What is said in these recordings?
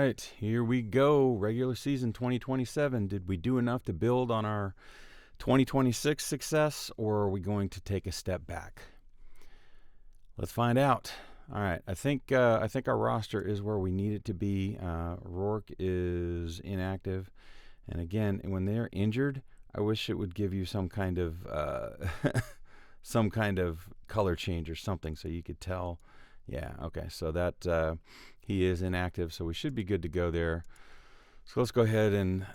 right, here we go. Regular season 2027. Did we do enough to build on our 2026 success, or are we going to take a step back? Let's find out. All right, I think our roster is where we need it to be. Rourke is inactive, and again, when they're injured, I wish it would give you some kind of some kind of color change or something, so you could tell. Yeah, okay, so that he is inactive, so we should be good to go there. So let's go ahead and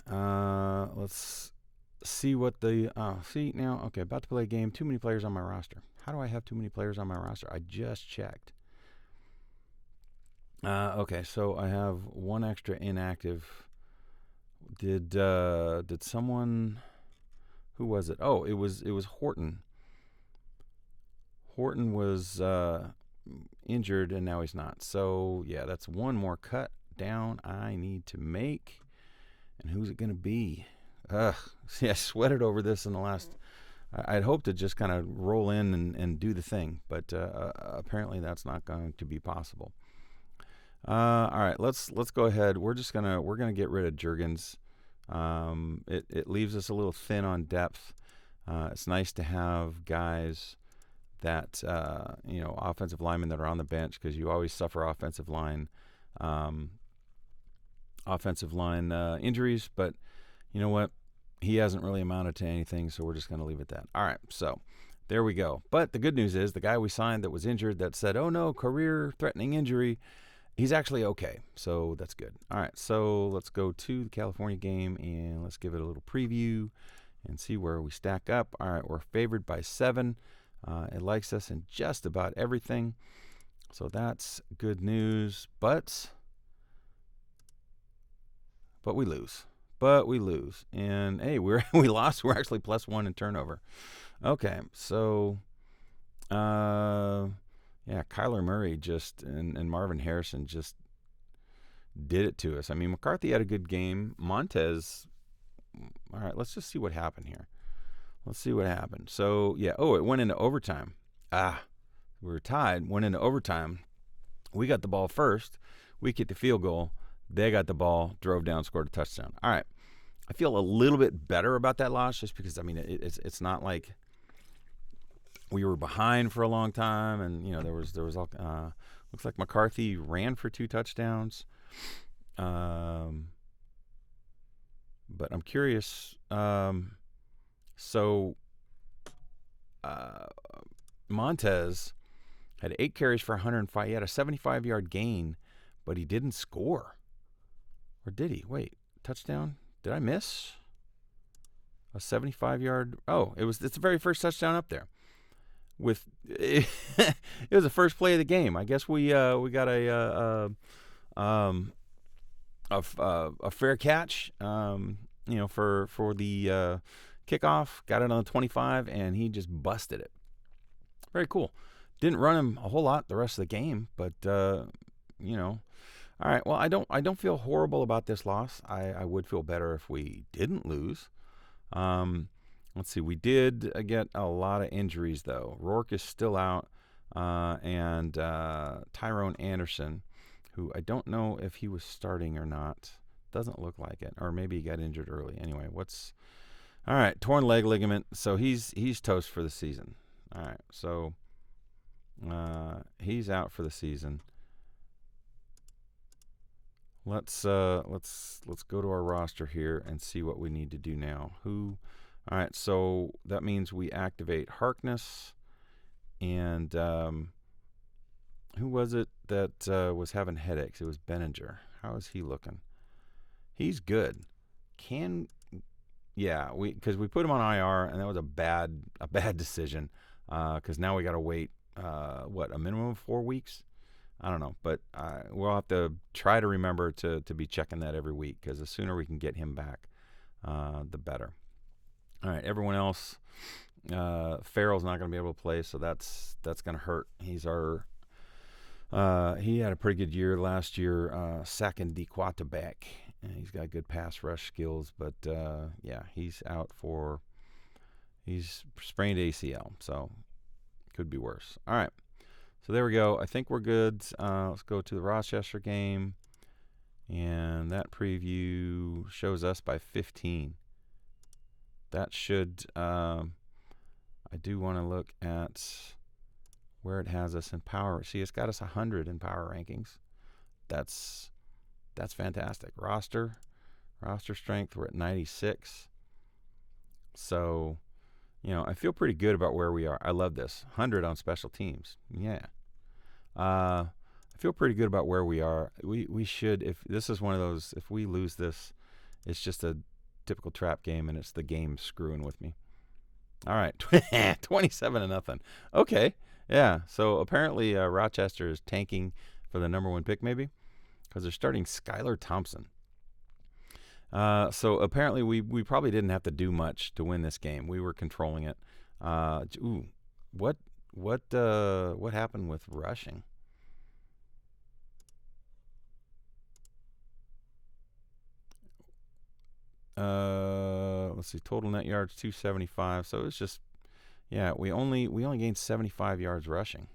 let's see what the see now. Okay, about to play a game. Too many players on my roster. How do I have too many players on my roster? I just checked. Okay, so I have one extra inactive. Did someone? Who was it? Oh, it was Horton. Horton was injured, and now he's not. So yeah, that's one more cut down I need to make. And who's it going to be? See, I sweated over this in the last. I'd hoped to just kind of roll in and do the thing, but apparently that's not going to be possible. All right, let's go ahead. We're gonna get rid of Jurgens. It leaves us a little thin on depth. It's nice to have guys that offensive linemen that are on the bench, because you always suffer offensive line injuries. But you know what? He hasn't really amounted to anything, so we're just going to leave it at that. All right, so there we go. But the good news is the guy we signed that was injured, that said, oh no, career-threatening injury, he's actually okay, so that's good. All right, so let's go to the California game, and let's give it a little preview and see where we stack up. All right, we're favored by 7. It likes us in just about everything, so that's good news. But we lose. And hey, we lost. We're actually +1 in turnover. Okay, so yeah, Kyler Murray and Marvin Harrison just did it to us. I mean, McCarthy had a good game. Montez. All right, let's just see what happened here. Let's see what happened. So yeah, it went into overtime. We were tied. Went into overtime. We got the ball first. We kicked the field goal. They got the ball, drove down, scored a touchdown. All right. I feel a little bit better about that loss, just because, I mean, it's not like we were behind for a long time, and there was all looks like McCarthy ran for 2 touchdowns. But I'm curious. So Montez had 8 carries for 105. He had a 75-yard gain, but he didn't score. Or did he? Wait, touchdown? Did I miss a 75-yard? Oh, it's the very first touchdown up there. It was the first play of the game. I guess we got a fair catch. For the kickoff. Got it on the 25, and he just busted it. Very cool. Didn't run him a whole lot the rest of the game, but All right, well, I don't feel horrible about this loss. I would feel better if we didn't lose. Let's see. We did get a lot of injuries, though. Rourke is still out, and Tyrone Anderson, who I don't know if he was starting or not. Doesn't look like it. Or maybe he got injured early. Anyway, all right, torn leg ligament. So he's toast for the season. All right, so he's out for the season. Let's go to our roster here and see what we need to do now. All right, so that means we activate Harkness, and who was it that was having headaches? It was Benninger. How is he looking? He's good. Because we put him on IR, and that was a bad decision. Because now we got to wait a minimum of 4 weeks. I don't know, but we'll have to try to remember to be checking that every week, because the sooner we can get him back, the better. All right, everyone else, Farrell's not going to be able to play, so that's going to hurt. He had a pretty good year last year, second D quarterback. He's got good pass rush skills, but he's out he's sprained ACL, so could be worse. All right. So there we go. I think we're good. Let's go to the Rochester game. And that preview shows us by 15. That should, I do want to look at where it has us in power. See, it's got us 100 in power rankings. That's fantastic. Roster strength, we're at 96. So, I feel pretty good about where we are. I love this. 100 on special teams. Yeah. I feel pretty good about where we are. We should, if this is one of those, if we lose this, it's just a typical trap game and it's the game screwing with me. All right. 27-0. Okay. Yeah. So apparently Rochester is tanking for the number 1 pick maybe because they're starting Skylar Thompson. So apparently we probably didn't have to do much to win this game. We were controlling it. What happened with rushing? Let's see. Total net yards 275. So it's just, yeah. We only gained 75 yards rushing.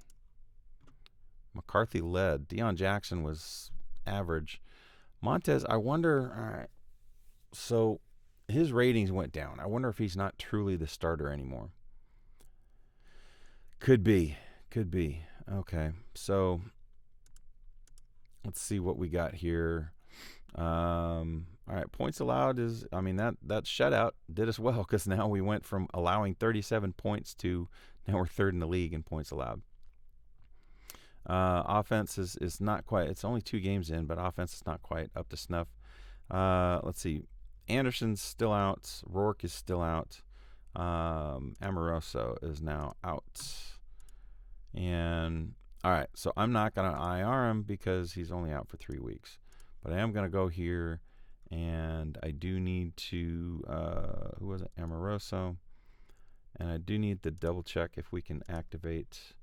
McCarthy led. Deion Jackson was average. Montez, I wonder. All right. So his ratings went down. I wonder if he's not truly the starter anymore. Could be. Okay. So let's see what we got here. All right, points allowed is, that shutout did us well because now we went from allowing 37 points to now we're 3rd in the league in points allowed. Offense is not quite, it's only 2 games in, but offense is not quite up to snuff. Let's see. Anderson's still out. Rourke is still out. Amoroso is now out. And, all right, so I'm not going to IR him because he's only out for 3 weeks. But I am going to go here, and I do need to, who was it? Amoroso. And I do need to double check if we can activate.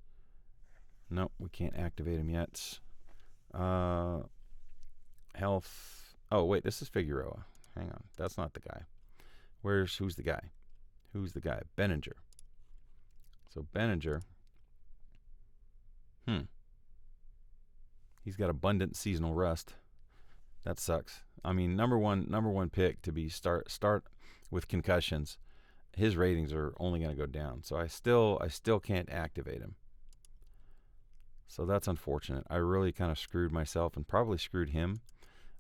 Nope, we can't activate him yet. Health. Oh, wait, this is Figueroa. Hang on, that's not the guy. Who's the guy? Benninger. So Benninger. He's got abundant seasonal rust. That sucks. Number one pick to be start with concussions. His ratings are only going to go down. So I still can't activate him. So that's unfortunate. I really kind of screwed myself and probably screwed him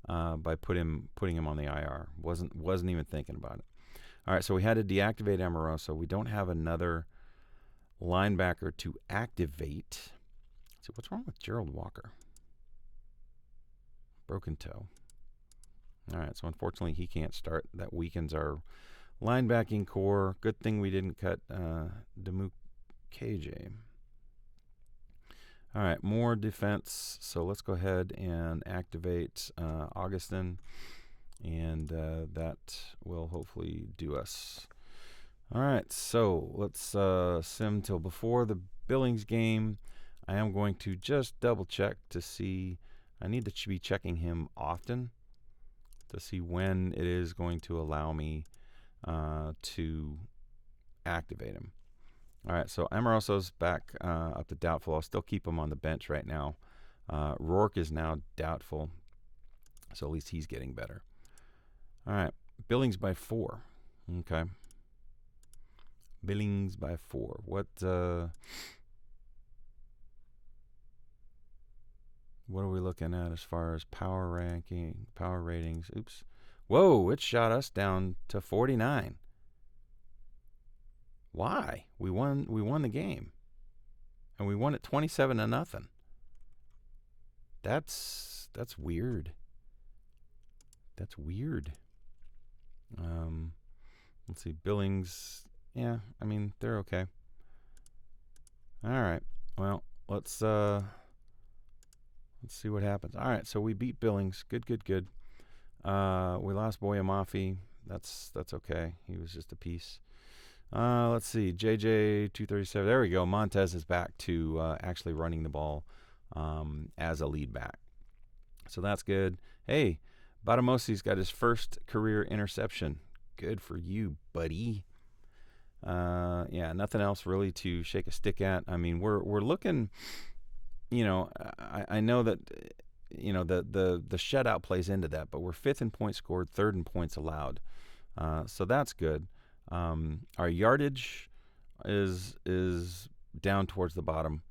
by putting him on the IR. Wasn't even thinking about it. All right, so we had to deactivate Amoroso. We don't have another linebacker to activate. Let's see, what's wrong with Gerald Walker? Broken toe. All right, so unfortunately he can't start. That weakens our linebacking core. Good thing we didn't cut Demuk KJ. All right, more defense. So let's go ahead and activate Augustin, and that will hopefully do us. All right, so let's sim till before the Billings game. I am going to just double check to see. I need to be checking him often to see when it is going to allow me to activate him. All right, so Amoroso's back up to doubtful. I'll still keep him on the bench right now. Rourke is now doubtful, so at least he's getting better. All right, Billings by 4. Okay. Billings by 4. What are we looking at as far as power ratings? Oops. Whoa, it shot us down to 49. Why? We won the game. And we won it 27-0. That's weird. That's weird. Let's see, Billings. Yeah, they're okay. All right. Well, let's see what happens. All right, so we beat Billings. Good. We lost Boyamafi. That's okay. He was just a piece. Let's see, JJ 237. There we go. Montez is back to actually running the ball as a lead back. So that's good. Hey, Batamosi's got his first career interception. Good for you, buddy. Yeah, nothing else really to shake a stick at. We're looking, I know that the shutout plays into that. But we're 5th in points scored, 3rd in points allowed. So that's good. Our yardage is down towards the bottom,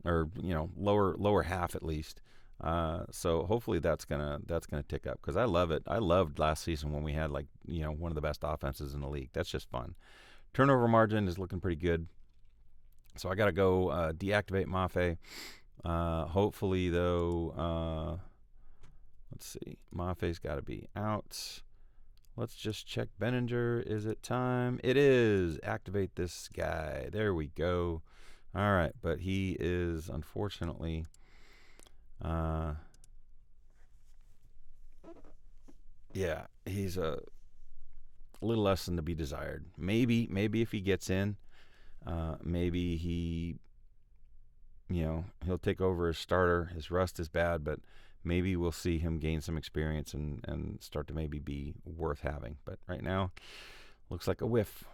or lower half at least. So hopefully that's gonna tick up, because I love it. I loved last season when we had one of the best offenses in the league. That's just fun. Turnover margin is looking pretty good. So I got to go deactivate Mafe. Hopefully, though, let's see. Mafe's got to be out. Let's just check Benninger. Is it time? It is. Activate this guy. There we go. All right. But he is, unfortunately, he's a little less than to be desired. Maybe if he gets in, maybe he'll take over as starter. His rust is bad, but maybe we'll see him gain some experience and start to maybe be worth having. But right now, looks like a whiff.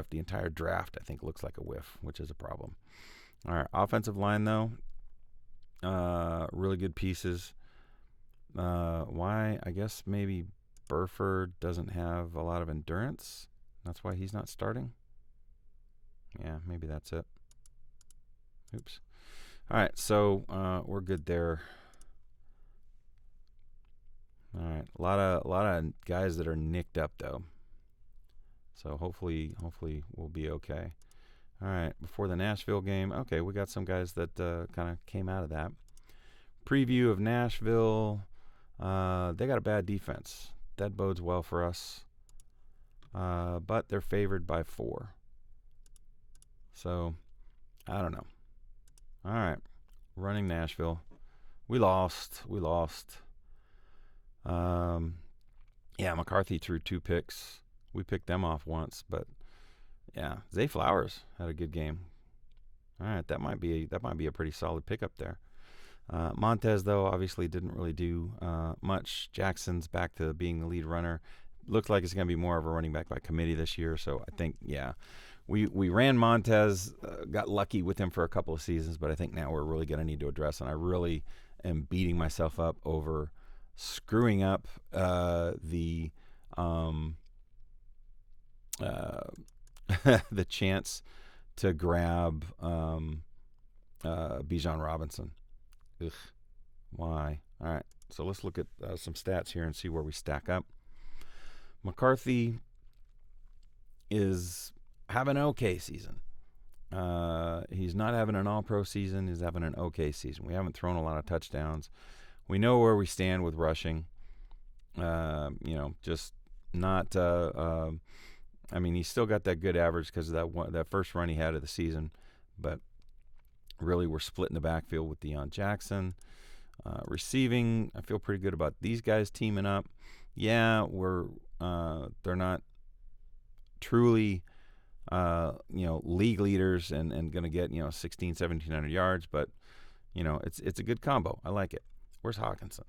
The entire draft, I think, looks like a whiff, which is a problem. All right, offensive line, though, really good pieces. Why? I guess maybe Burford doesn't have a lot of endurance. That's why he's not starting. Yeah, maybe that's it. Oops. All right, so we're good there. All right, a lot of guys that are nicked up though. So hopefully we'll be okay. All right, before the Nashville game, okay, we got some guys that kind of came out of that. Preview of Nashville. They got a bad defense. That bodes well for us. But they're favored by 4. So, I don't know. All right. Running Nashville. We lost. McCarthy threw 2 picks. We picked them off once, but yeah, Zay Flowers had a good game. All right, that might be a pretty solid pickup there. Montez, though, obviously didn't really do much. Jackson's back to being the lead runner. Looks like it's going to be more of a running back by committee this year. So I think, we ran Montez, got lucky with him for a couple of seasons, but I think now we're really going to need to address, and I really am beating myself up over screwing up the the chance to grab Bijan Robinson. Ugh. Why? All right. So let's look at some stats here and see where we stack up. McCarthy is having an okay season. He's not having an all-pro season. He's having an okay season. We haven't thrown a lot of touchdowns. We know where we stand with rushing. Just not. He's still got that good average because of that first run he had of the season, but really we're splitting the backfield with Deion Jackson. Receiving, I feel pretty good about these guys teaming up. Yeah, they're not truly league leaders and going to get 1,700 yards, but it's a good combo. I like it. Where's Hawkinson?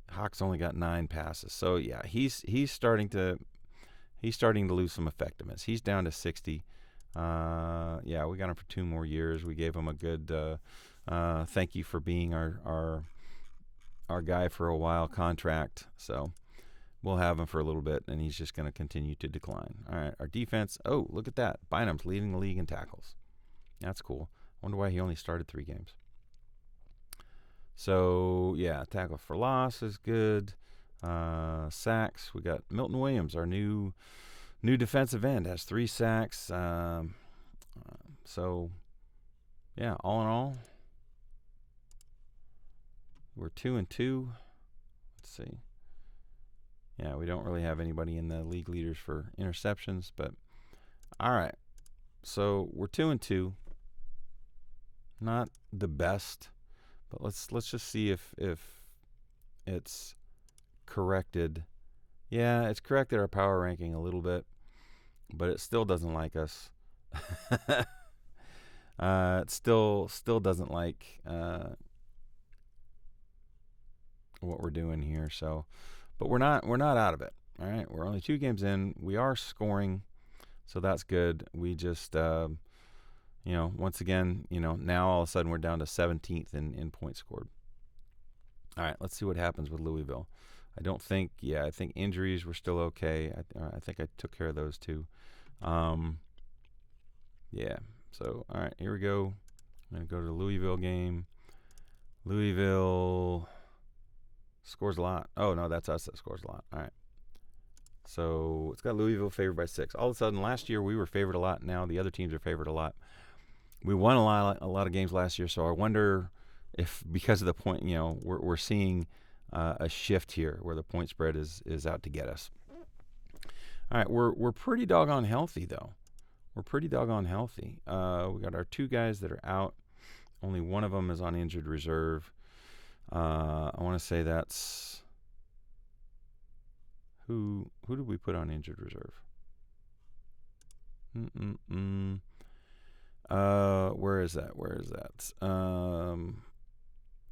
Hawk's only got 9 passes, so yeah, he's starting to lose some effectiveness. He's down to 60. We got him for 2 more years. We gave him a good thank you for being our guy for a while contract. So we'll have him for a little bit, and he's just going to continue to decline. All right, our defense. Oh, look at that. Bynum's leading the league in tackles. That's cool. I wonder why he only started 3 games. So, yeah, tackle for loss is good. Sacks. We got Milton Williams, our new defensive end, has 3 sacks. So, yeah, all in all, we're 2-2. Let's see. Yeah, we don't really have anybody in the league leaders for interceptions, but all right. So we're 2-2. Not the best, but let's just see if it's corrected. Yeah, it's corrected our power ranking a little bit, but it still doesn't like us. It still doesn't like what we're doing here. So, but we're not out of it. All right, we're only 2 games in. We are scoring, so that's good. We just once again, now all of a sudden we're down to 17th in points scored. All right, let's see what happens with Louisville. I think injuries were still okay. I think I took care of those too. Yeah, so, all right, here we go. I'm going to go to the Louisville game. Louisville scores a lot. Oh, no, that's us that scores a lot. All right. So it's got Louisville favored by 6. All of a sudden, last year we were favored a lot. Now the other teams are favored a lot. We won a lot of games last year, so I wonder if because of the point, we're seeing a shift here where the point spread is out to get us. All right, we're pretty doggone healthy though. We're pretty doggone healthy. We got our 2 guys that are out. Only one of them is on injured reserve. I want to say that's who did we put on injured reserve? Where is that?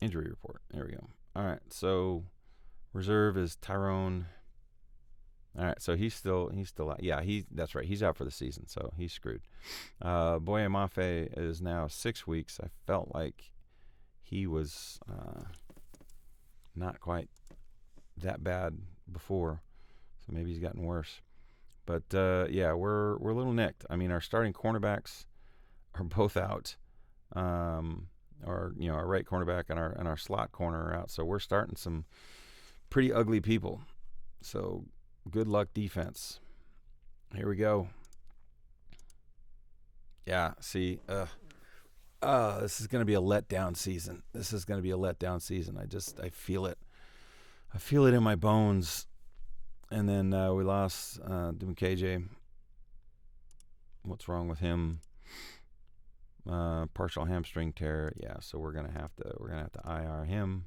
Injury report. There we go. All right, so reserve is Tyrone. All right, so he's still out. Yeah, that's right. He's out for the season, so he's screwed. Boye Mafe is now 6 weeks. I felt like he was not quite that bad before, so maybe he's gotten worse. But yeah, we're a little nicked. I mean, our starting cornerbacks are both out. Our right cornerback and our slot corner are out. So we're starting some pretty ugly people. So good luck, defense. Here we go. Yeah, see, this is going to be a letdown season. I feel it. I feel it in my bones. And then we lost Dumkeje. What's wrong with him? Partial hamstring tear. Yeah, so we're gonna have to IR him,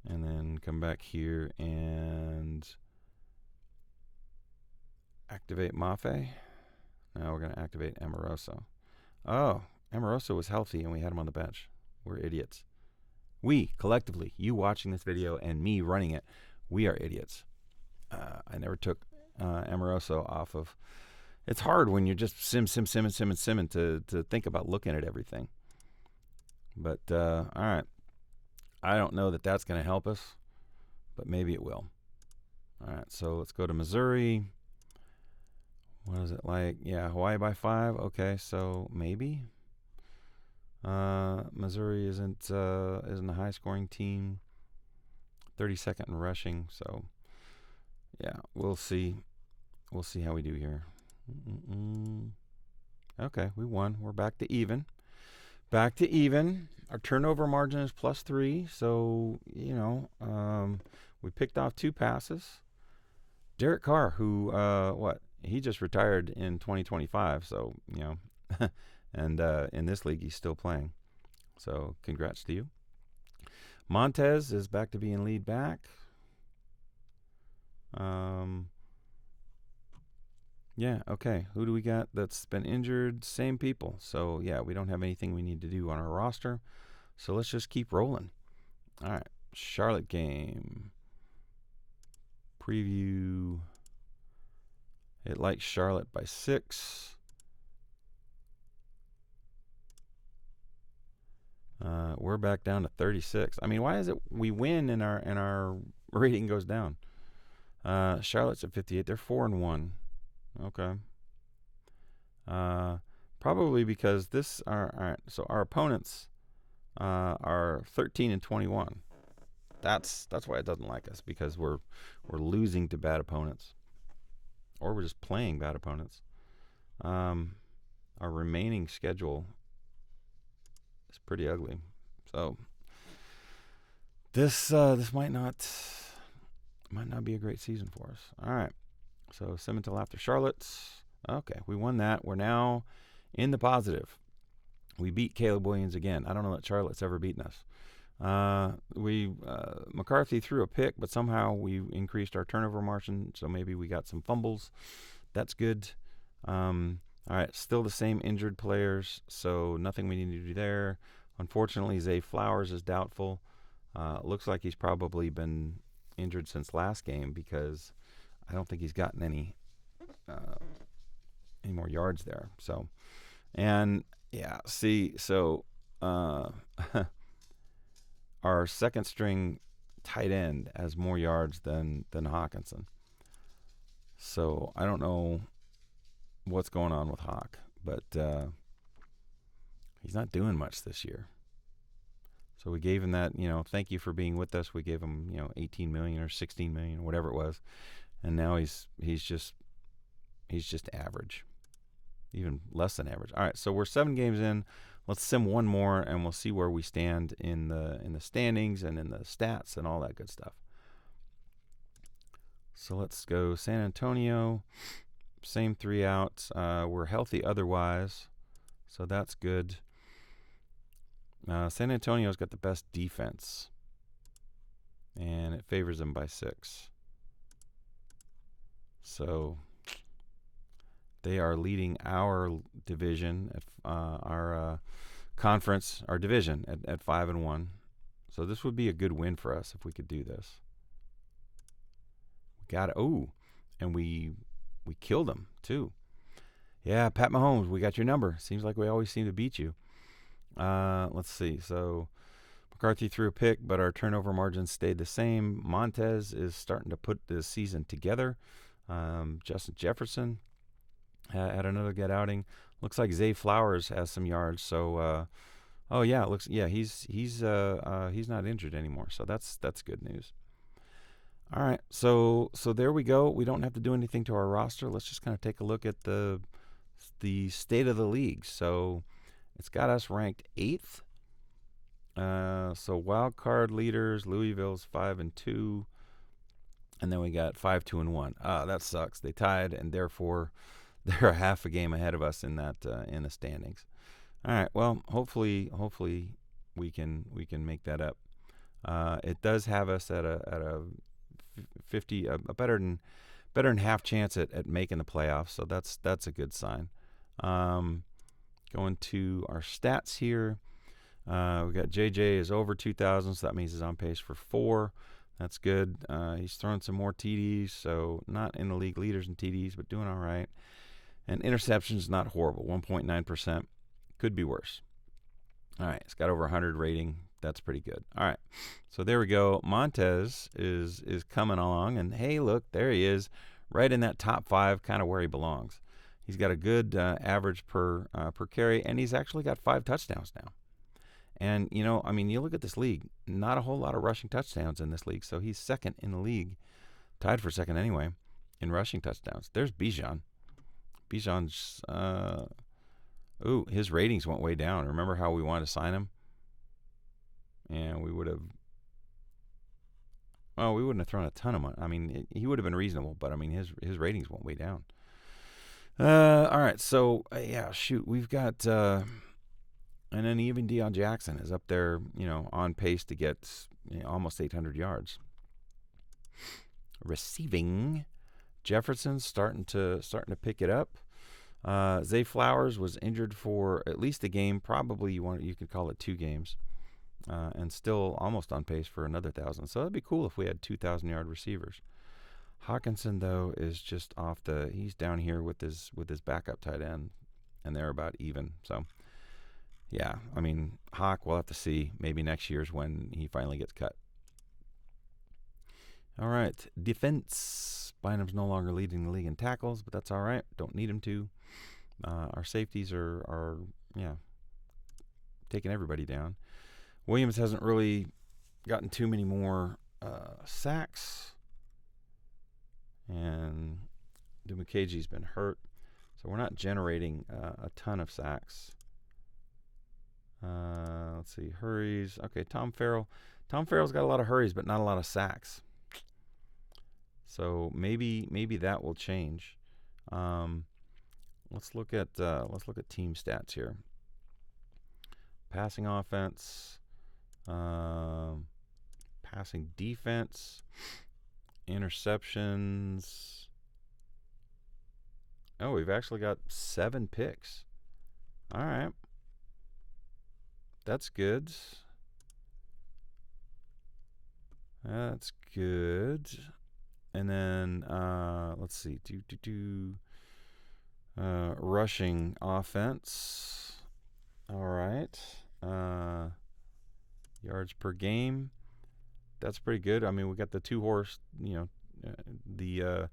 and then come back here and activate Mafe. Now we're gonna activate Amoroso. Oh, Amoroso was healthy and we had him on the bench. We're idiots. We collectively, you watching this video and me running it, we are idiots. I never took Amoroso off of. It's hard when you're just sim to think about looking at everything. But, all right. I don't know that that's going to help us, but maybe it will. All right, so let's go to Missouri. What is it like? Yeah, Hawaii by 5. Okay, so maybe. Missouri isn't a high-scoring team. 32nd in rushing, so yeah, we'll see. We'll see how we do here. Okay, we won. We're back to even. Our turnover margin is +3, so we picked off 2 passes. Derek Carr, who he just retired in 2025, so and in this league he's still playing. So congrats to you. Montez is back to being lead back. Yeah, okay. Who do we got that's been injured? Same people. So, yeah, we don't have anything we need to do on our roster. So let's just keep rolling. All right, Charlotte game. Preview. It likes Charlotte by 6. We're back down to 36. I mean, why is it we win and our rating goes down? Charlotte's at 58. They're 4-1. Okay. Probably because all right. So our opponents are 13-21. That's why it doesn't like us, because we're losing to bad opponents, or we're just playing bad opponents. Our remaining schedule is pretty ugly. So this might not be a great season for us. All right. So Simmental after Charlotte's. Okay, we won that. We're now in the positive. We beat Caleb Williams again. I don't know that Charlotte's ever beaten us. McCarthy threw a pick, but somehow we increased our turnover margin, so maybe we got some fumbles. That's good. All right, still the same injured players, so nothing we need to do there. Unfortunately, Zay Flowers is doubtful. Looks like he's probably been injured since last game, because I don't think he's gotten any any more yards there. So, and yeah, see, so our second string tight end has more yards than Hockenson. So I don't know what's going on with Hawk, but he's not doing much this year. So we gave him that, thank you for being with us. We gave him, 18 million or 16 million or whatever it was, and now he's just average, even less than average. All right, so we're 7 games in. Let's sim one more, and we'll see where we stand in the standings and in the stats and all that good stuff. So let's go San Antonio. Same 3 outs. We're healthy otherwise, so that's good. San Antonio's got the best defense, and it favors them by 6. So they are leading our division, our conference, our division at 5-1. So this would be a good win for us if we could do this. We got it. Oh, and we killed them too. Yeah, Pat Mahomes, we got your number. Seems like we always seem to beat you. Let's see. So McCarthy threw a pick, but our turnover margin stayed the same. Montez is starting to put this season together. Justin Jefferson had another good outing. Looks like Zay Flowers has some yards. So, he's not injured anymore. So that's good news. All right, so there we go. We don't have to do anything to our roster. Let's just kind of take a look at the state of the league. So it's got us ranked 8th. So wild card leaders, Louisville's 5-2, and then we got 5-2-1. That sucks. They tied, and therefore they're a half a game ahead of us in that in the standings. All right. Well, hopefully we can make that up. It does have us at a 50, a better than half chance at making the playoffs. So that's a good sign. Going to our stats here. We got JJ is over 2,000, so that means he's on pace for 4. That's good. He's thrown some more TDs, so not in the league leaders in TDs, but doing all right. And interceptions, not horrible, 1.9%. Could be worse. All right, it's got over 100 rating. That's pretty good. All right, so there we go. Montez is coming along, and hey, look, there he is, right in that top 5, kind of where he belongs. He's got a good average per carry, and he's actually got 5 touchdowns now. And, you look at this league, not a whole lot of rushing touchdowns in this league, so he's second in the league, tied for second anyway, in rushing touchdowns. There's Bijan. Bijan's, his ratings went way down. Remember how we wanted to sign him? And we wouldn't have thrown a ton of money. I mean, he would have been reasonable, but, his ratings went way down. All right, so, we've got... and then even Deion Jackson is up there, on pace to get almost 800 yards. Receiving, Jefferson's starting to pick it up. Zay Flowers was injured for at least a game, probably you could call it 2 games, and still almost on pace for another 1,000. So that'd be cool if we had 2,000-yard receivers. Hockenson, though, is just he's down here with his backup tight end, and they're about even. So. Yeah, Hawk, we'll have to see. Maybe next year's when he finally gets cut. All right, defense. Bynum's no longer leading the league in tackles, but that's all right. Don't need him to. Our safeties are taking everybody down. Williams hasn't really gotten too many more sacks, and Dumukeji's been hurt, so we're not generating a ton of sacks. Let's see, hurries. Okay, Tom Farrell. Tom Farrell's got a lot of hurries, but not a lot of sacks. So maybe that will change. Let's look at team stats here. Passing offense, passing defense, interceptions. Oh, we've actually got 7 picks. All right. That's good. That's good. And then let's see. Rushing offense. All right. Yards per game. That's pretty good. I mean, we got the 2-horse, the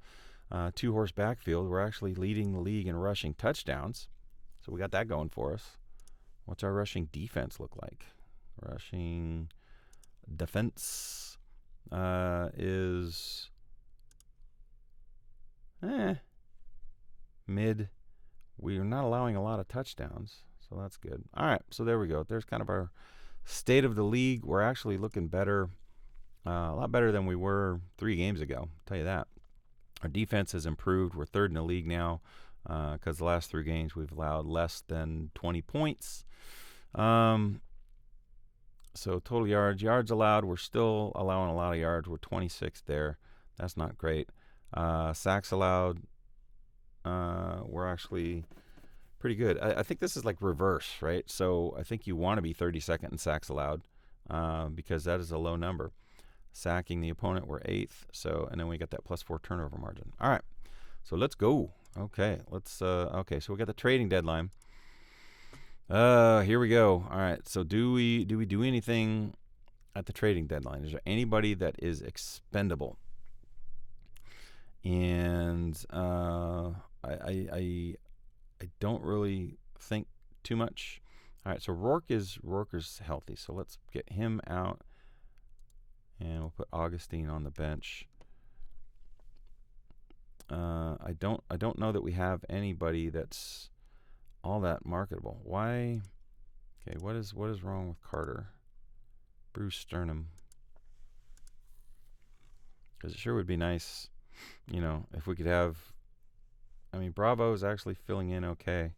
2-horse backfield. We're actually leading the league in rushing touchdowns. So we got that going for us. What's our rushing defense look like? Rushing defense is mid. We're not allowing a lot of touchdowns, so that's good. All right, so there we go. There's kind of our state of the league. We're actually looking better, a lot better than we were 3 games ago. I'll tell you that. Our defense has improved. We're 3rd in the league now because the last 3 games we've allowed less than 20 points. So total yards allowed, we're still allowing a lot of yards. We're 26th there. That's not great. Sacks allowed, we're actually pretty good. I think this is like reverse, right? So I think you want to be 32nd in sacks allowed because that is a low number. Sacking the opponent, we're 8th. So, and then we got that +4 turnover margin. All right, so let's go. Okay, okay, so we got the trading deadline. Here we go. All right, so do we do anything at the trading deadline? Is there anybody that is expendable? And I don't really think too much. All right, so Rourke is healthy, so let's get him out, and we'll put Augustine on the bench. I don't know that we have anybody that's all that marketable. Why? Okay, what is wrong with Carter? Bruce Sternum. Because it sure would be nice, if we could have. I mean, Bravo is actually filling in okay.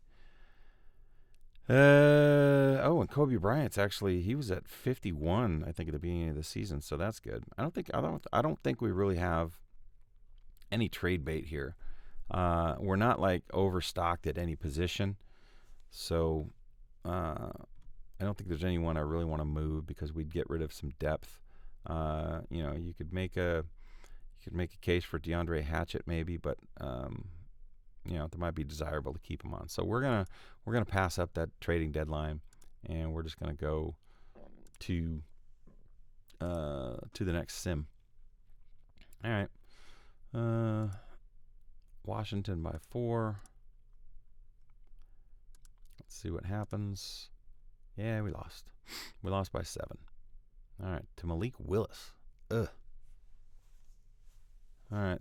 And Kobe Bryant's actually, he was at 51, I think, at the beginning of the season, so that's good. I don't think we really have any trade bait here. We're not like overstocked at any position, so I don't think there's anyone I really want to move because we'd get rid of some depth. You could make a case for DeAndre Hatchett maybe, but it might be desirable to keep him on. So we're gonna pass up that trading deadline, and we're just gonna go to the next sim. All right. Washington by 4. Let's see what happens. Yeah, we lost. We lost by 7. All right, to Malik Willis. Ugh. All right.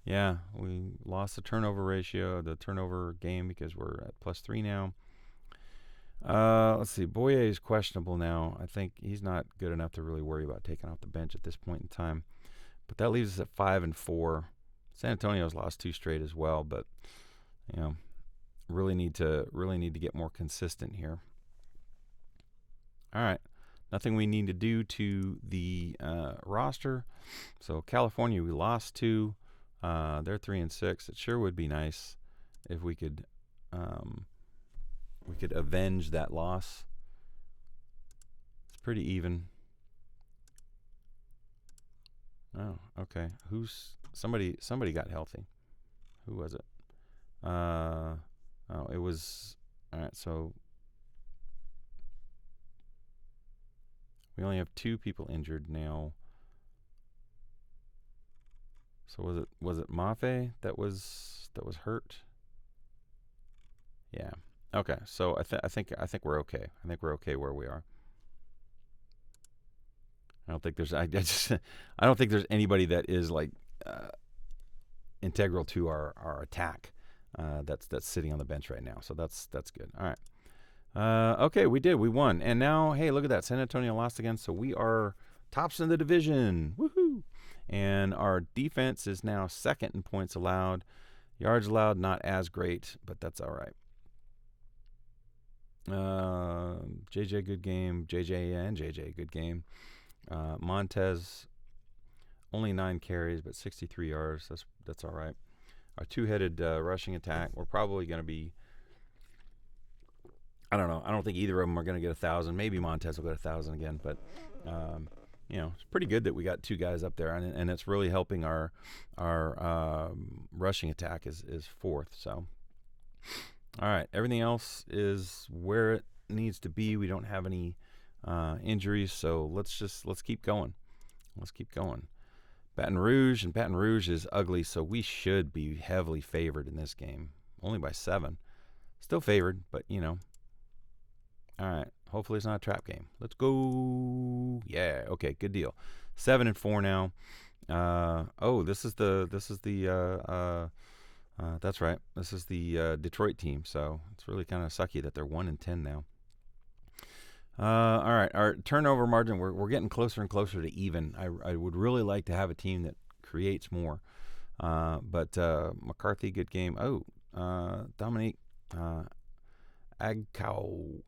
Yeah, we lost the turnover ratio, the turnover game, because we're at +3 now. Let's see. Boye is questionable now. I think he's not good enough to really worry about taking off the bench at this point in time. But that leaves us at 5-4. San Antonio's lost 2 straight as well, but really need to get more consistent here. All right, nothing we need to do to the roster. So California, we lost 2. They're 3-6. It sure would be nice if we could avenge that loss. It's pretty even. Oh, okay. Somebody got healthy. Who was it? It was. All right, so we only have 2 people injured now. So was it Mafe that was hurt? Yeah. Okay. So I think we're okay. I think we're okay where we are. I don't think there's I don't think there's anybody that is like integral to our attack that's sitting on the bench right now. So that's good. All right. Okay, we won. And now, hey, look at that. San Antonio lost again, so we are tops in the division. Woohoo! And our defense is now 2nd in points allowed. Yards allowed, not as great, but that's all right. JJ, good game. JJ, good game. Montez, only 9 carries, but 63 yards. That's all right. Our 2-headed rushing attack, we're probably going to be, I don't know. I don't think either of them are going to get 1,000. Maybe Montez will get 1,000 again, but it's pretty good that we got 2 guys up there, and it's really helping our rushing attack is 4th. So, all right, everything else is where it needs to be. We don't have any injuries, so let's keep going. Let's keep going. Baton Rouge is ugly, so we should be heavily favored in this game. Only by 7. Still favored, but all right. Hopefully it's not a trap game. Let's go. Yeah. Okay. Good deal. 7-4 now. This is the that's right. This is the Detroit team. So it's really kind of sucky that they're 1-10 now. All right. Our turnover margin, we're getting closer and closer to even. I would really like to have a team that creates more. But McCarthy, good game. Dominique Agkawili.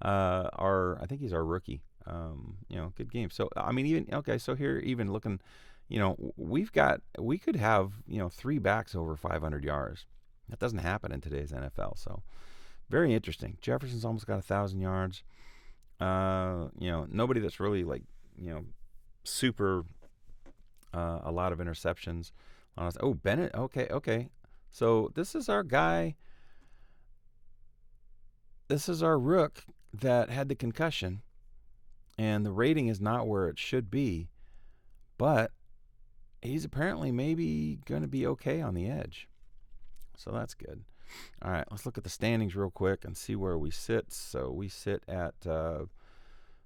I think he's our rookie. Good game. So so here even looking, we could have 3 backs over 500 yards. That doesn't happen in today's NFL. So very interesting. Jefferson's almost got 1,000 yards. Nobody that's really super a lot of interceptions. Bennett. Okay. So this is our guy. This is our rook that had the concussion, and the rating is not where it should be, but he's apparently maybe going to be okay on the edge. So that's good. All right, let's look at the standings real quick and see where we sit. So we sit at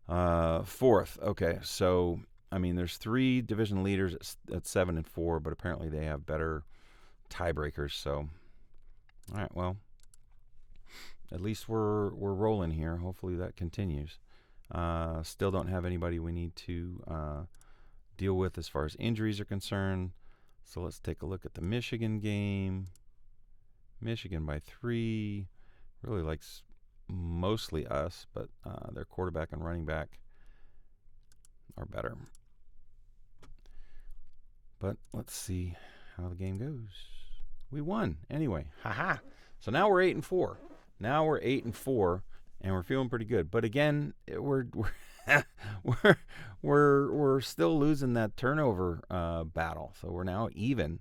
4th. Okay, so there's 3 division leaders at 7-4, but apparently they have better tiebreakers. So, all right, well, at least we're rolling here. Hopefully that continues. Still don't have anybody we need to deal with as far as injuries are concerned. So let's take a look at the Michigan game. Michigan by 3. Really likes mostly us, but their quarterback and running back are better. But let's see how the game goes. We won anyway. Haha. So now we're 8-4. And we're feeling pretty good. But again, we're still losing that turnover battle. So we're now even.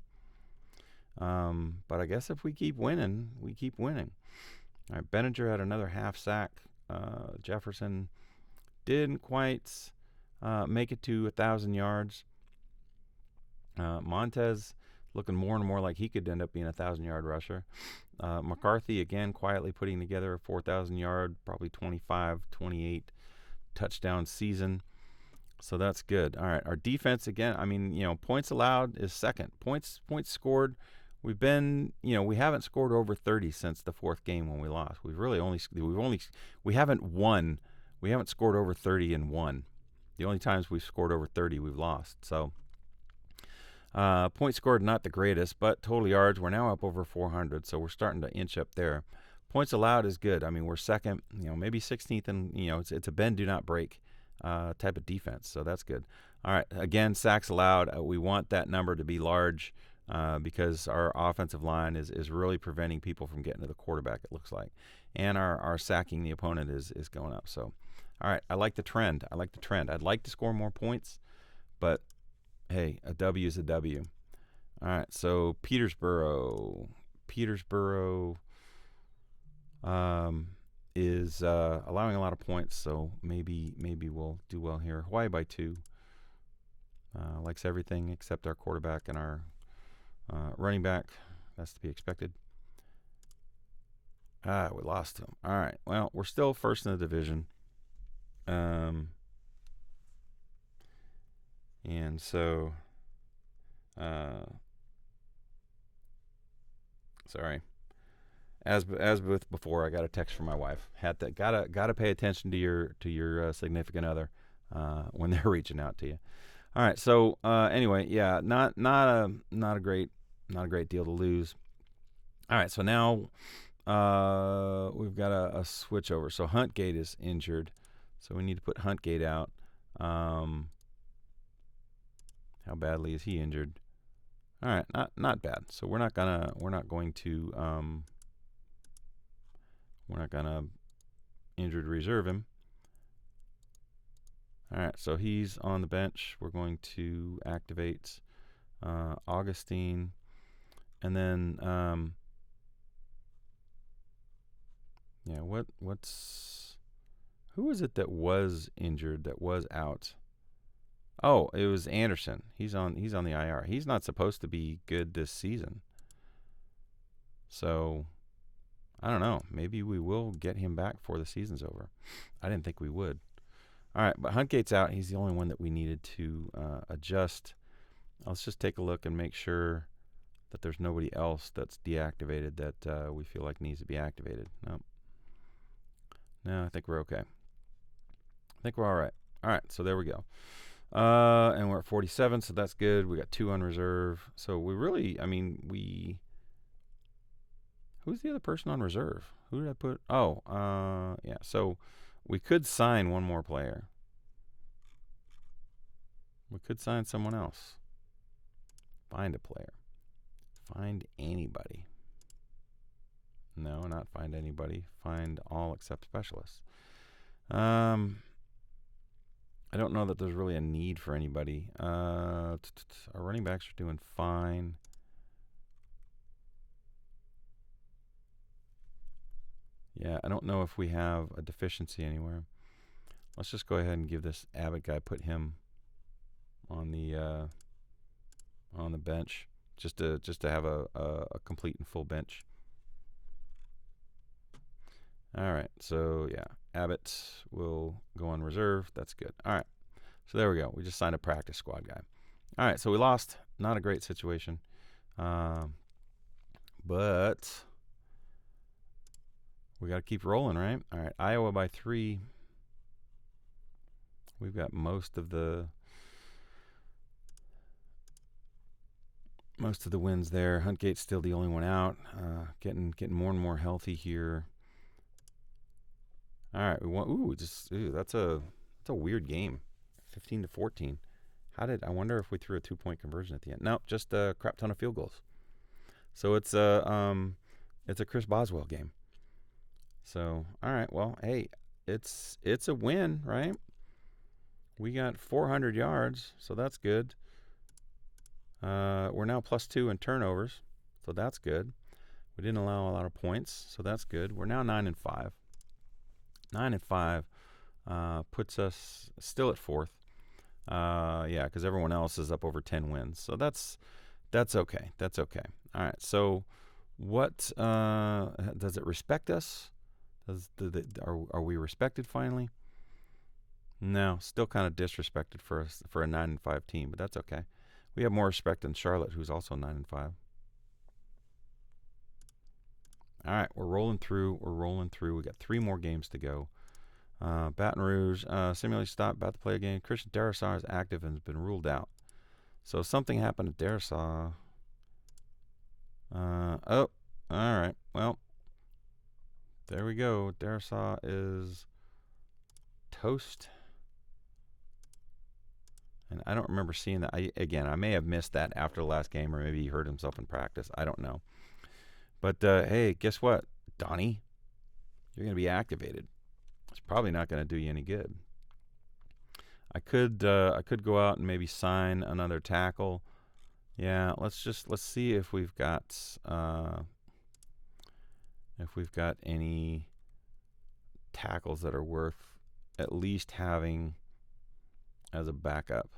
But I guess if we keep winning, we keep winning. All right, Benninger had another half sack. Jefferson didn't quite make it to 1,000 yards. Montez looking more and more like he could end up being a 1,000-yard rusher. McCarthy, again, quietly putting together a 4,000-yard, probably 25, 28 touchdown season. So that's good. All right, our defense, again, points allowed is second. Points scored. We haven't scored over 30 since the 4th game when we lost. We haven't won. We haven't scored over 30 and won. The only times we've scored over 30, we've lost. So points scored, not the greatest, but total yards, we're now up over 400, so we're starting to inch up there. Points allowed is good. We're second, maybe 16th, and it's a bend, do not break type of defense, so that's good. All right, again, sacks allowed. We want that number to be large because our offensive line is really preventing people from getting to the quarterback, it looks like, and our sacking the opponent is going up. So, all right, I like the trend. I'd like to score more points, but hey, a W is a W. All right, so Petersboro is allowing a lot of points, so maybe we'll do well here. Hawaii by 2. Likes everything except our quarterback and our running back. That's to be expected. We lost him. All right, well, we're still first in the division. And so, sorry. As with before, I got a text from my wife. Gotta pay attention to your significant other when they're reaching out to you. All right. So anyway, yeah, not a great deal to lose. All right. So now we've got a switch over. So Huntgate is injured, so we need to put Huntgate out. How badly is he injured? All right, not bad. So we're not gonna injured, reserve him. All right, so he's on the bench. We're going to activate Augustine. And then, yeah, who is it that was injured, that was out? Oh, it was Anderson. He's on the IR. He's not supposed to be good this season. So, I don't know. Maybe we will get him back before the season's over. I didn't think we would. All right, but Huntgate's out. He's the only one that we needed to adjust. Let's just take a look and make sure that there's nobody else that's deactivated that we feel like needs to be activated. Nope. No, I think we're okay. I think we're all right. All right, so there we go. And we're at 47, so that's good. We got 2 on reserve. So we really, who's the other person on reserve? Who did I put? Oh, yeah. So we could sign one more player. We could sign someone else. Find a player. Find anybody. No, not find anybody. Find all except specialists. I don't know that there's really a need for anybody. Our running backs are doing fine. Yeah, I don't know if we have a deficiency anywhere. Let's just go ahead and give this Abbott guy, put him on the bench, just to have a complete and full bench. All right, so yeah, Abbott will go on reserve. That's good. All right, so there we go. We just signed a practice squad guy. All right, so we lost. Not a great situation, but we got to keep rolling, right? All right, Iowa by 3. We've got most of the wins there. Huntgate's still the only one out. Getting more and more healthy here. All right, we want. That's a weird game. 15-14. I wonder if we threw a 2-point conversion at the end. No, just a crap ton of field goals. So it's a Chris Boswell game. So all right, well, hey, it's a win, right? We got 400 yards, so that's good. We're now +2 in turnovers, so that's good. We didn't allow a lot of points, so that's good. We're now 9-5. 9-5 puts us still at 4th. Yeah, because everyone else is up over 10 wins, so that's okay. That's okay. All right. So, what does it respect us? Are we respected finally? No, still kind of disrespected for a 9-5 team, but that's okay. We have more respect than Charlotte, who's also 9-5. All right, we're rolling through. We got 3 more games to go. Baton Rouge, simulation stop, about to play again. Christian Darrisaw is active and has been ruled out. So something happened to Darrisaw. All right. Well, there we go. Darrisaw is toast. And I don't remember seeing that. I may have missed that after the last game, or maybe he hurt himself in practice. I don't know. But, hey, guess what, Donnie? You're going to be activated. It's probably not going to do you any good. I could go out and maybe sign another tackle. Yeah, let's see if we've got any tackles that are worth at least having as a backup.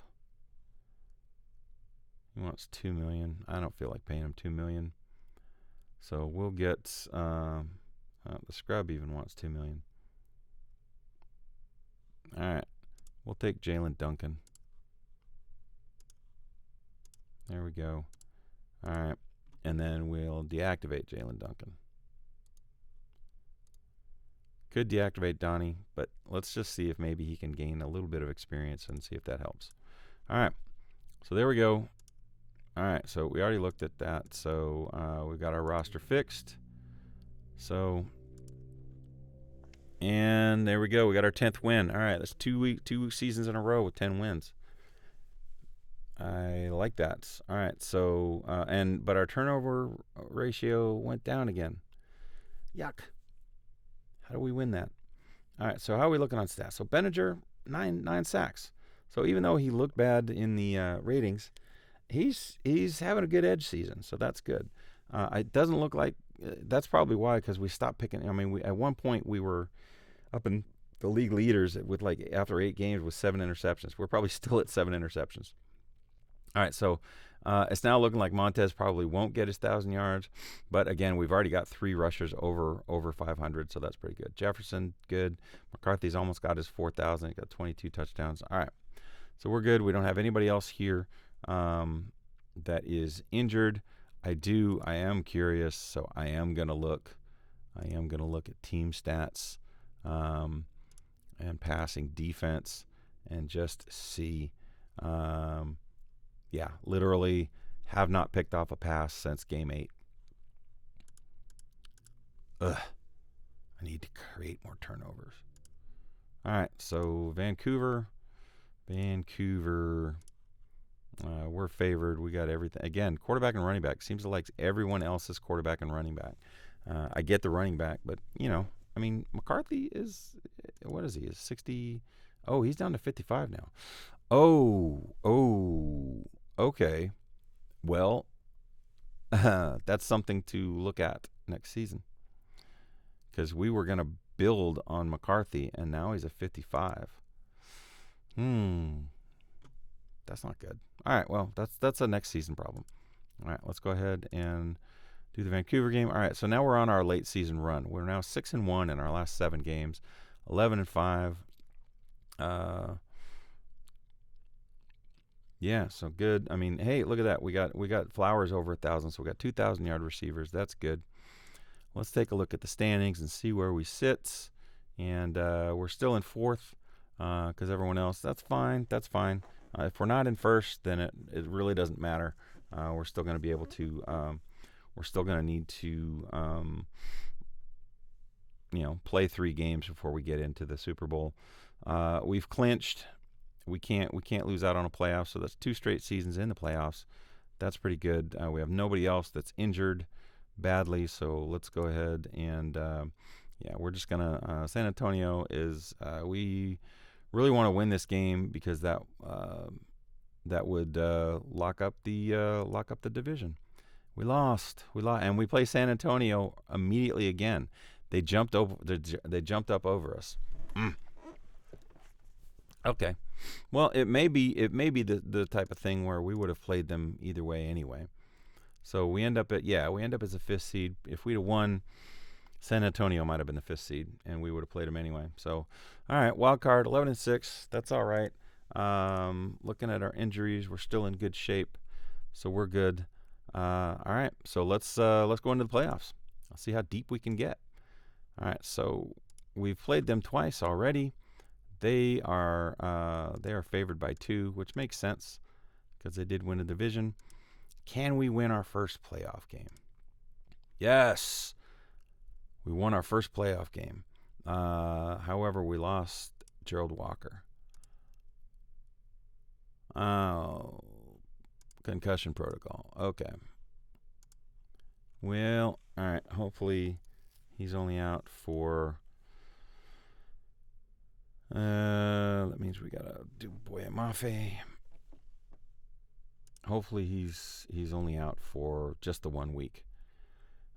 He wants $2 million. I don't feel like paying him $2 million. So we'll get the scrub even wants $2 million. All right, we'll take Jalen Duncan. There we go. All right, and then we'll deactivate Jalen Duncan. Could deactivate Donnie, but let's just see if maybe he can gain a little bit of experience and see if that helps. All right, so there we go. All right, so we already looked at that. So we've got our roster fixed. So, and there we go. We got our 10th win. All right, that's 2 seasons in a row with 10 wins. I like that. All right, so but our turnover ratio went down again. Yuck. How do we win that? All right, so how are we looking on stats? So Benninger, nine sacks. So even though he looked bad in the ratings, he's having a good edge season, so that's good. It doesn't look like that's probably why, because we stopped picking. I mean, at one point we were up in the league leaders with like after 8 games with 7 interceptions. We're probably still at 7 interceptions. All right, so it's now looking like Montez probably won't get his 1,000 yards, but again, we've already got 3 rushers over 500, so that's pretty good. Jefferson, good. McCarthy's almost got his 4,000. He got 22 touchdowns. All right, so we're good. We don't have anybody else here that is injured. I am curious, so I am gonna look at team stats and passing defense and just see. Yeah, literally have not picked off a pass since game 8. Ugh, I need to create more turnovers. All right, so Vancouver, we're favored. We got everything. Again, quarterback and running back. Seems like everyone else is quarterback and running back. I get the running back, but, I mean, McCarthy is, what is he? Is 60? Oh, he's down to 55 now. Oh, okay. Well, that's something to look at next season, because we were going to build on McCarthy, and now he's a 55. That's not good. All right, well, that's a next season problem. All right, let's go ahead and do the Vancouver game. All right, so now we're on our late season run. We're now 6-1 in our last 7 games, 11-5. Yeah, so good. I mean, hey, look at that. We got Flowers over 1,000, so we got 2,000-yard receivers. That's good. Let's take a look at the standings and see where we sit. And we're still in 4th because everyone else. That's fine. If we're not in 1st, then it really doesn't matter. We're still going to be able to. We're still going to need to, play 3 games before we get into the Super Bowl. We've clinched. We can't lose out on a playoff, so that's 2 straight seasons in the playoffs. That's pretty good. We have nobody else that's injured badly, so let's go ahead and we're just gonna. San Antonio is. We really want to win this game because that would lock up the division. We lost, and we play San Antonio immediately again. They jumped up over us. Okay. Well, it may be the type of thing where we would have played them either way anyway. So we end up as a 5th seed. If we'd have won, San Antonio might have been the 5th seed, and we would have played them anyway. So, all right, wild card 11-6. That's all right. Looking at our injuries, we're still in good shape, so we're good. All right, so let's go into the playoffs. I'll see how deep we can get. All right, so we've played them twice already. They are favored by 2, which makes sense because they did win a division. Can we win our first playoff game? Yes, we won our first playoff game. However, we lost Gerald Walker. Oh, concussion protocol. Okay. Well, all right. Hopefully, he's only out for. That means we gotta do Boye Mafe. Hopefully he's only out for just the 1 week.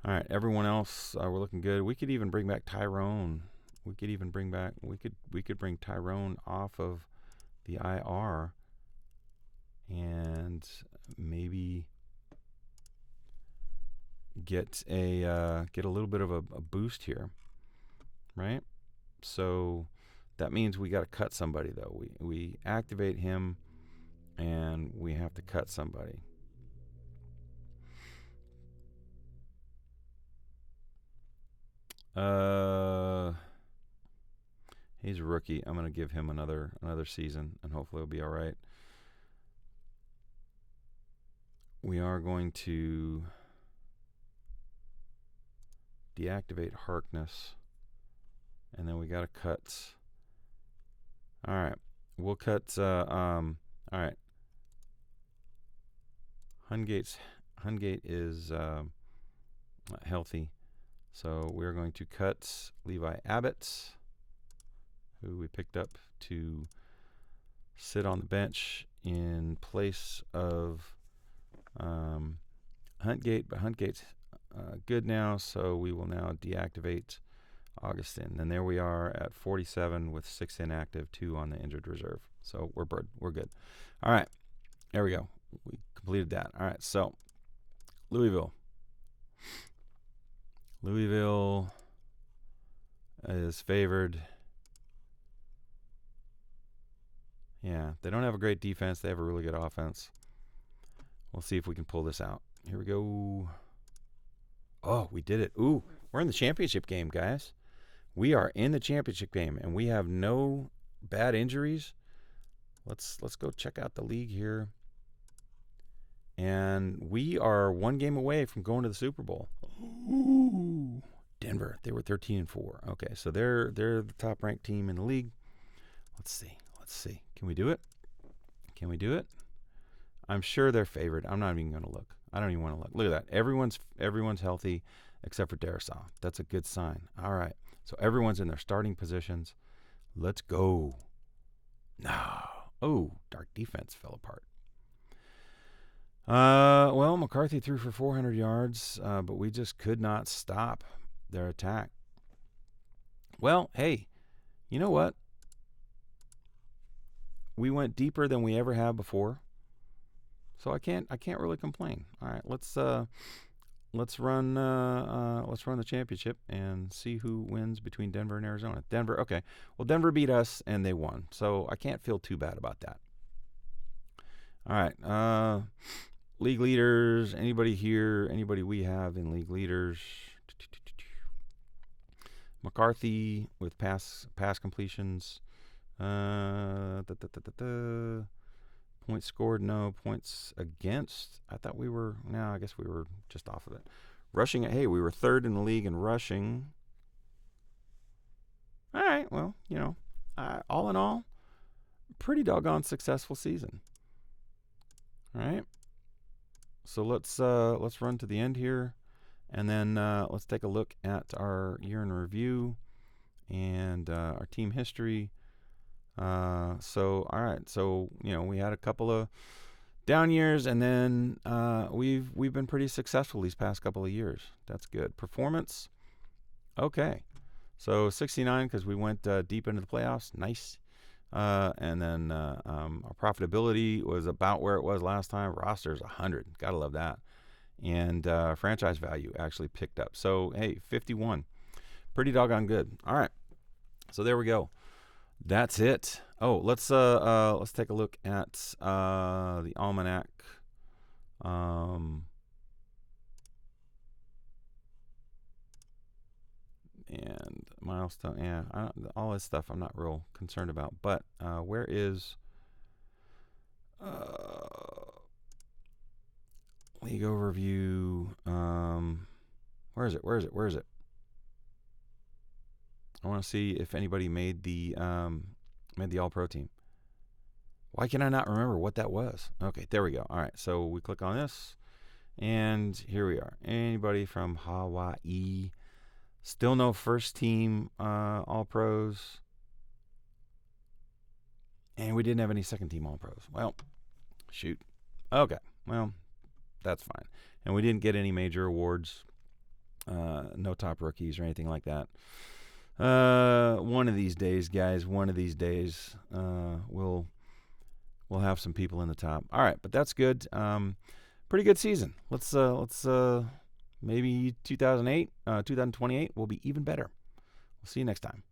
All right, everyone else, we're looking good. We could even bring back Tyrone. We could bring Tyrone off of the IR and maybe get a little bit of a boost here, right? So that means we got to cut somebody, though. We activate him, and we have to cut somebody. He's a rookie. I'm going to give him another season, and hopefully it'll be all right. We are going to deactivate Harkness, and then we got to cut. All right, we'll cut. All right, Hungate is healthy, so we're going to cut Levi Abbott. who we picked up to sit on the bench in place of Huntgate, but Huntgate's good now, so we will now deactivate Augustin. And there we are at 47 with 6 inactive, 2 on the injured reserve. So we're good. All right, there we go. We completed that. All right, so Louisville is favored. Yeah, they don't have a great defense. They have a really good offense. We'll see if we can pull this out. Here we go. Oh, we did it. Ooh, we're in the championship game, guys. We are in the championship game, and we have no bad injuries. Let's go check out the league here. And we are 1 game away from going to the Super Bowl. Ooh, Denver. They were 13-4. Okay, so they're the top-ranked team in the league. Let's see. Can we do it? I'm sure they're favored. I'm not even going to look. I don't even want to look. Look at that. Everyone's healthy except for Darrisaw. That's a good sign. All right. So everyone's in their starting positions. Let's go. No. Oh, dark defense fell apart. Well, McCarthy threw for 400 yards, but we just could not stop their attack. Well, hey, you know what? We went deeper than we ever have before, so I can't really complain. All right, let's run the championship and see who wins between Denver and Arizona. Denver, okay. Well, Denver beat us and they won, so I can't feel too bad about that. All right, league leaders. Anybody here? Anybody we have in league leaders? McCarthy with pass completions. Points scored, no. Points against, I thought we were, no, I guess we were just off of it. Rushing, hey, we were 3rd in the league in rushing. All right, well, all in all, pretty doggone successful season. All right, so let's run to the end here, and then let's take a look at our year in review and our team history. So all right, so we had a couple of down years, and then we've been pretty successful these past couple of years. That's good. Performance, okay. So 69 because we went deep into the playoffs. Nice. And then our profitability was about where it was last time. Roster's 100. Gotta love that. And franchise value actually picked up. So hey, 51, pretty doggone good. All right. So there we go. That's it. Oh, let's take a look at the almanac. And milestone. Yeah, all this stuff I'm not real concerned about. But where is league overview? Where is it? I want to see if anybody made the All-Pro team. Why can I not remember what that was? Okay, there we go. All right, so we click on this, and here we are. Anybody from Hawaii? Still no first team All-Pros. And we didn't have any second team All-Pros. Well, shoot. Okay, well, that's fine. And we didn't get any major awards. No top rookies or anything like that. One of these days, guys, we'll have some people in the top. All right, but that's good. Pretty good season. Let's maybe 2028 will be even better. We'll see you next time.